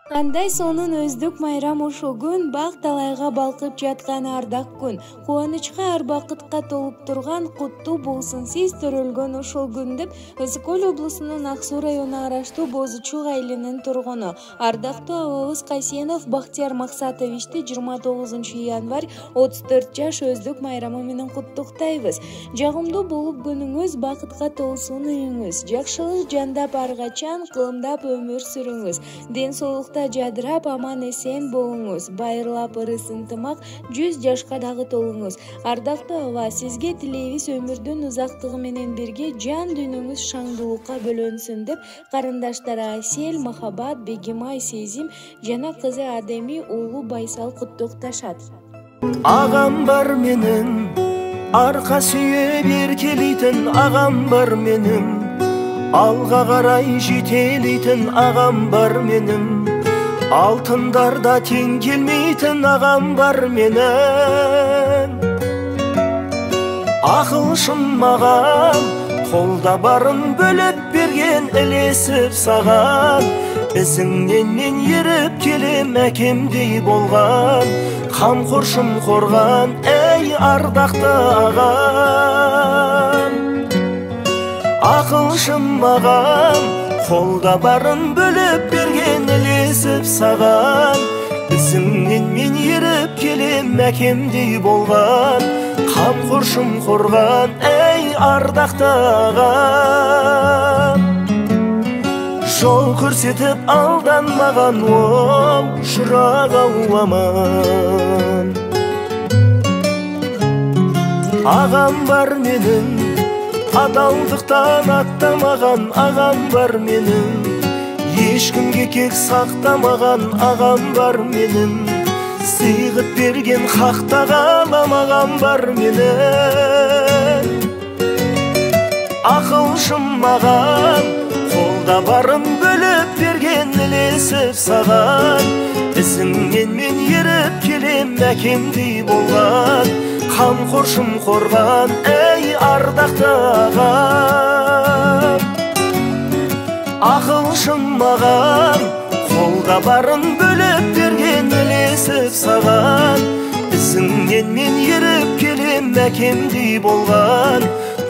Кандай сонун өздүк майрам ошол күн бак талайга балкып жаткан ардак күн. Кубанычка ар бакытка толуп турган куттуу болсун сиз төрөлгөн ошол күн деп Ысык Көл облусунун Ак Суу районуна караштуу Бозу Чук айылынын тургуну ардактуу абабыз Касенов Бактияр Максатовичти 29 январь 34 жаш өздүк майрамы менен куттуктайбыз. Жагымдуу болуп күнүңүз бакытка толсун үйүңүз. Жакшылык жандап ар качан кылымдап өмүр сүрүңүз. Ден соолукта жадырап аман эсен болуңуз. Байырлап ырыс ынтымак 100 жашка дагы толуңуз. Ардактуу аба, сизге тилейбиз өмүрдүн узактыгы менен бирге жан дүйнөңүз шаңдуулукка бөлөнсүн деп карындаштары Айсел, Махабат, Бегимай, Сезим жана кызы Адеми уулу Байсал куттукташат. Агам бар менин, арка сүйөп эркелейтин агам бар менин, алга карай жетелейтин агам бар менин, алтындарда тең келмейтин агам бар менин. Акылшым магам, колда барын бөлөп берген элесип саган, исиңнен мен ерип келем әкемдей болган, камкоршум корган эй ардакты агам. Акылшым магам, колда барын бөлөп берген элесип саган, исиңнен мен ерип келем әкемдей болган, камкоршум корган эй ардакты агам. Жол көрсетіп алданмаған оу шырағы аман. Ағам бар менің, адалдықтан аттамаған ағам бар менің, ешкімге кек сақтамаған ағам бар менің, сыйғып берген хақта қаламаған бар менің. Ақылшым маған, қолда барын бөліп берген елесіп саған, ісіңнен мен еріп келем әкемдей болған, қамқоршым қорған ей ардақты ағам. Ақылшым маған, қолда барын бөліп берген елесіп саған, ісіңнен мен еріп келем әкемдей болған,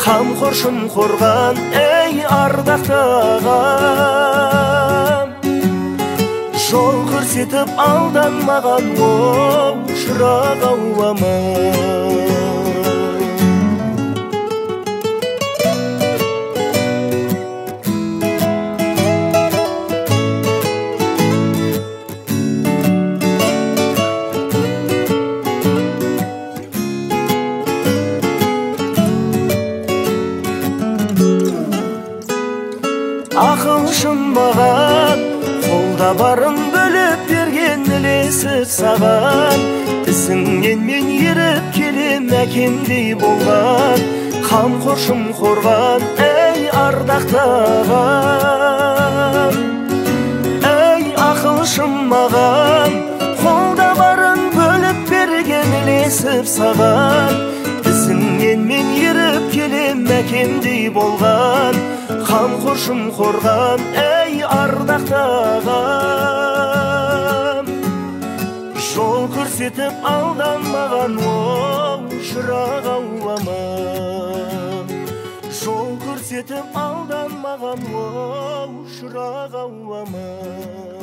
қамқоршым қорған ей ардақты ағам. Жол көрсетіп алданмаған оу шырақ аман. Ақылшым маған, қолда барын бөліп берген елесіп саған, ісіңнен мен еріп келем әкемдей болған, қамқоршым қорған ей ардақты ағам. Ей ақылшым маған, қолда барын бөліп берген елесіп саған, ісіңнен мен еріп келем әкемдей болған, қамқоршым қорған ей ардақты ағам. Жол көрсетіп алданмаған оу шырақ аман. Жол көрсетіп алданмаған оу шырақ аман.